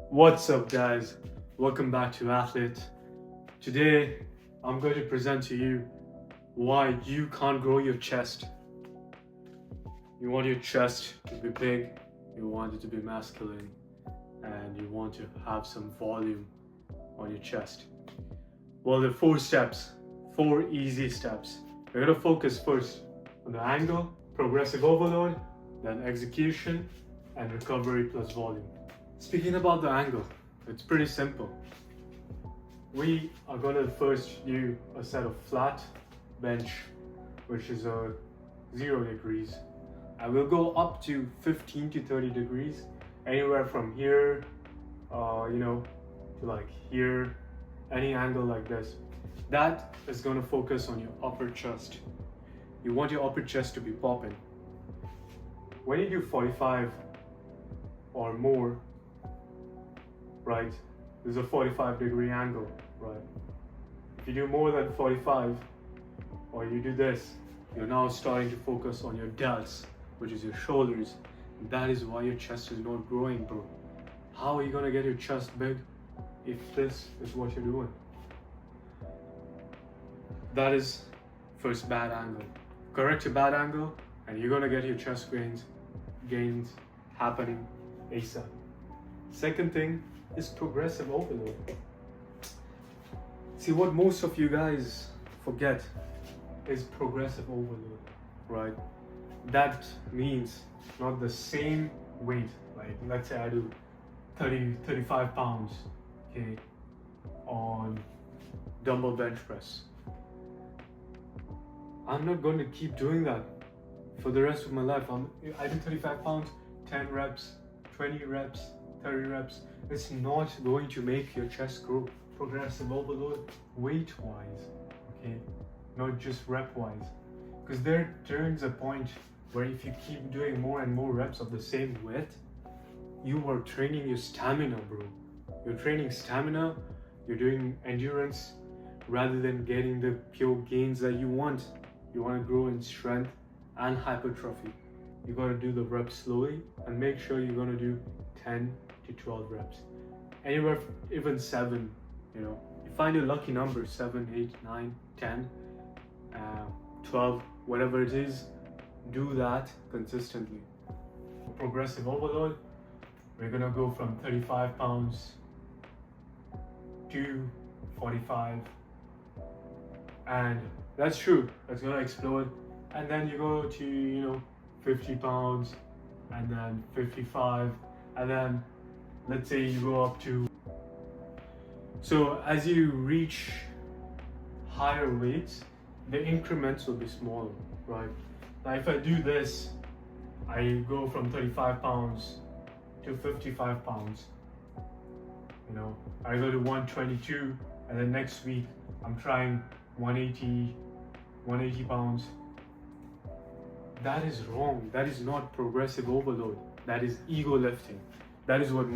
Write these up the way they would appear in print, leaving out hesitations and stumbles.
What's up, guys? Welcome back to Athlete. Today, I'm going to present to you why you can't grow your chest. You want your chest to be big, you want it to be masculine, and you want to have some volume on your chest. Well, there are four easy steps. We're going to focus first on the angle, progressive overload, then execution, and recovery plus volume. Speaking about the angle, it's pretty simple. We are going to first do a set of flat bench, which is a 0 degrees. I will go up to 15 to 30 degrees, anywhere from here, to like here, any angle like this. That is going to focus on your upper chest. You want your upper chest to be popping. When you do 45 or more, right, there's a 45-degree angle, right? If you do more than 45, or you do this, you're now starting to focus on your delts, which is your shoulders. That is why your chest is not growing, bro. How are you gonna get your chest big if this is what you're doing? That is first bad angle. Correct your bad angle, and you're gonna get your chest gains happening ASAP. Second thing is progressive overload. See, what most of you guys forget is progressive overload, right? That means not the same weight. Like, let's say I do 35 pounds, okay, on dumbbell bench press. I'm not going to keep doing that for the rest of my life. I do 35 pounds, 10 reps, 20 reps, 30 reps. It's not going to make your chest grow. Progressive overload, weight-wise, okay, not just rep-wise. Because there turns a point where if you keep doing more and more reps of the same weight, you are training your stamina, bro. You're training stamina, you're doing endurance, rather than getting the pure gains that you want. You want to grow in strength and hypertrophy. You got to do the reps slowly and make sure you're going to do 10 to 12 reps. Anywhere, even 7, you find your lucky number, 7, 8, 9, 10, 12, whatever it is, do that consistently. Progressive overload, we're going to go from 35 pounds to 45. And that's true, that's going to explode. And then you go to, 50 pounds, and then 55, and then let's say you go up to. So as you reach higher weights, the increments will be smaller, right? Now if I do this, I go from 35 pounds to 55 pounds. I go to 122, and then next week I'm trying 180 pounds. That is wrong. That is not progressive overload. That is ego lifting. That is what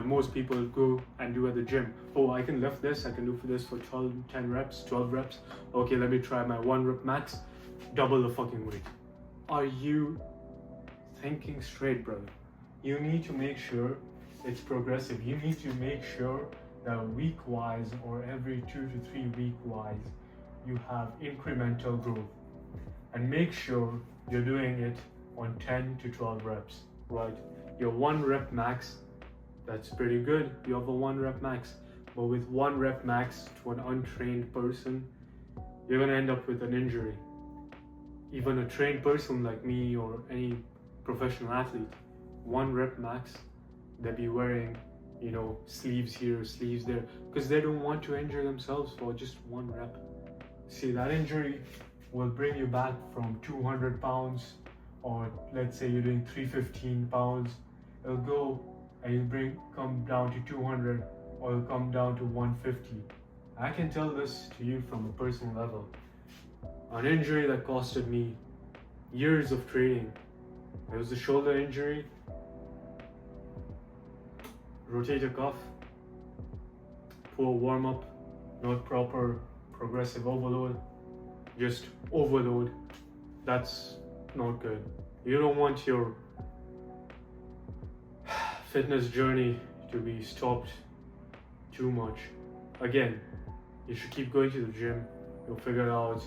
most people go and do at the gym. Oh, I can lift this. I can do this for 10 reps, 12 reps. Okay, let me try my 1 rep max. Double the fucking weight. Are you thinking straight, brother? You need to make sure it's progressive. You need to make sure that week-wise or every 2 to 3 week-wise, you have incremental growth. And make sure you're doing it on 10 to 12 reps, right? Your 1 rep max, that's pretty good. You have a 1 rep max. But with 1 rep max to an untrained person, you're gonna end up with an injury. Even a trained person like me or any professional athlete, 1 rep max, they'll be wearing, sleeves here, sleeves there, because they don't want to injure themselves for just 1 rep. See, that injury will bring you back from 200 pounds, or let's say you're doing 315 pounds, it'll go and you'll come down to 200, or it'll come down to 150. I can tell this to you from a personal level. An injury that costed me years of training. It was a shoulder injury, rotator cuff, poor warm-up, not proper progressive overload, just overload. That's not good. You don't want your fitness journey to be stopped too much. Again, you should keep going to the gym. You'll figure out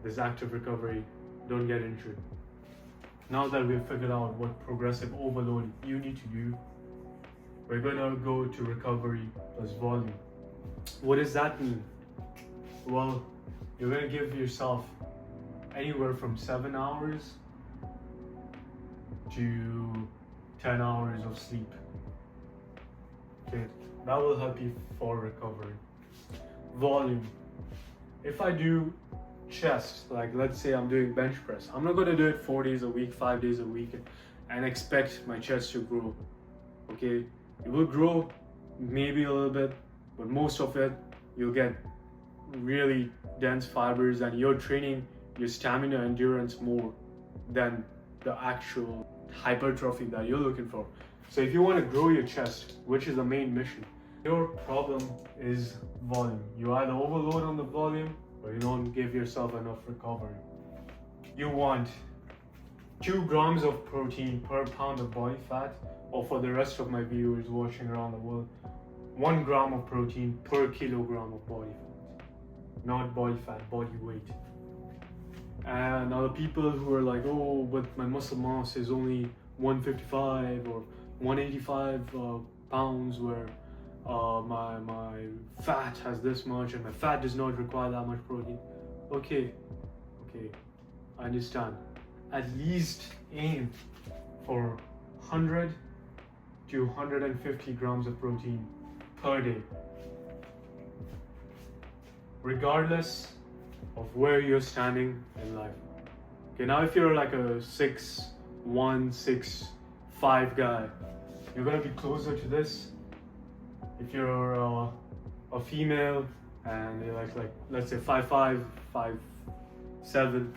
this active recovery. Don't get injured. Now that we've figured out what progressive overload you need to do, we're gonna go to recovery plus volume. What does that mean? Well, you're gonna give yourself anywhere from 7 hours to 10 hours of sleep. Okay, that will help you for recovery. Volume. If I do chest, like let's say I'm doing bench press, I'm not gonna do it 4 days a week, 5 days a week and expect my chest to grow. Okay, it will grow maybe a little bit, but most of it you'll get really dense fibers and you're training your stamina endurance more than the actual hypertrophy that you're looking for. So if you want to grow your chest, which is the main mission, your problem is volume. You either overload on the volume or you don't give yourself enough recovery. You want 2 grams of protein per pound of body fat, or for the rest of my viewers watching around the world, 1 gram of protein per kilogram of body fat. Not body fat, body weight. And other people who are like, oh, but my muscle mass is only 155 or 185 pounds, where my fat has this much and my fat does not require that much protein. Okay, I understand. At least aim for 100 to 150 grams of protein per day, regardless of where you're standing in life. Okay, now if you're like a 6'1", 6'5" guy, you're gonna be closer to this. If you're a female and you're like let's say 5'5", 5'7",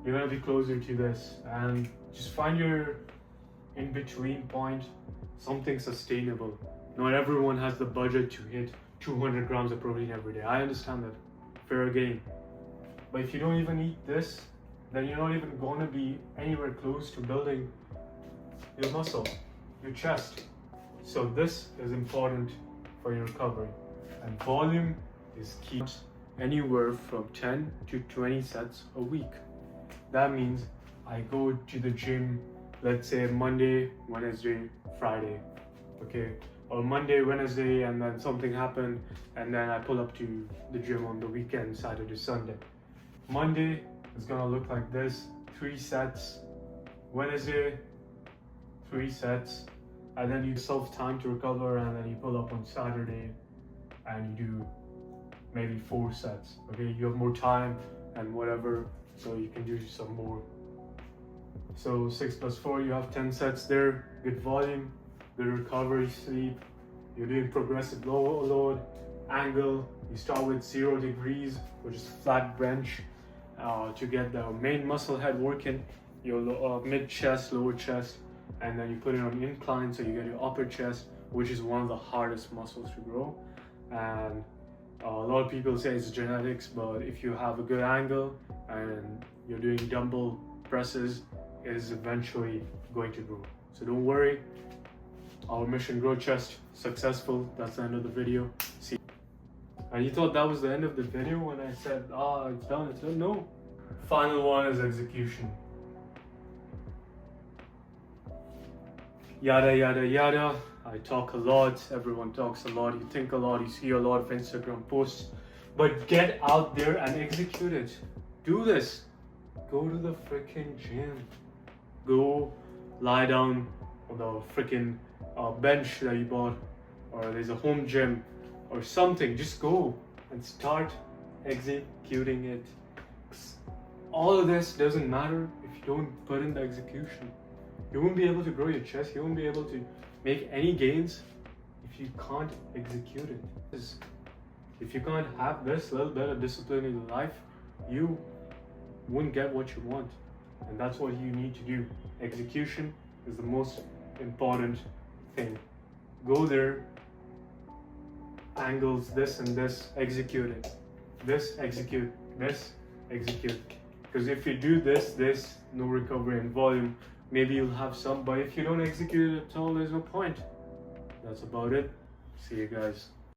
you're gonna be closer to this, and just find your in-between point, something sustainable. Not everyone has the budget to hit 200 grams of protein every day. I understand that, fair game. But if you don't even eat this, then you're not even gonna be anywhere close to building your muscle, your chest. So this is important for your recovery. And volume is key. Anywhere from 10 to 20 sets a week. That means I go to the gym, let's say Monday, Wednesday, Friday, okay? Or Monday, Wednesday, and then something happened, and then I pull up to the gym on the weekend, Saturday, Sunday. Monday is gonna look like this, 3 sets. Wednesday, 3 sets. And then you self time to recover, and then you pull up on Saturday and you do maybe 4 sets. Okay, you have more time and whatever, so you can do some more. So 6 plus 4, you have 10 sets there. Good volume, good recovery, sleep. You're doing progressive load, angle. You start with 0 degrees, which is flat bench, to get the main muscle head working, your mid chest, lower chest, and then you put it on incline, so you get your upper chest, which is one of the hardest muscles to grow. And a lot of people say it's genetics, but if you have a good angle and you're doing dumbbell presses, it is eventually going to grow. So don't worry. Our mission, grow chest, successful. That's the end of the video. See. And you thought that was the end of the video when I said, it's done, it's done? No. Final one is execution. Yada, yada, yada. I talk a lot. Everyone talks a lot. You think a lot. You see a lot of Instagram posts. But get out there and execute it. Do this. Go to the freaking gym. Go lie down on the freaking bench that you bought, or there's a home gym or something. Just go and start executing it. All of this doesn't matter if you don't put in the execution. You won't be able to grow your chest. You won't be able to make any gains if you can't execute it. If you can't have this little bit of discipline in your life, you won't get what you want. And that's what you need to do. Execution is the most important thing. Go there, angles, this and this, execute it. This, execute, this, execute. Because if you do this, no recovery in volume, maybe you'll have some, but if you don't execute it at all, there's no point. that's about it. See you guys.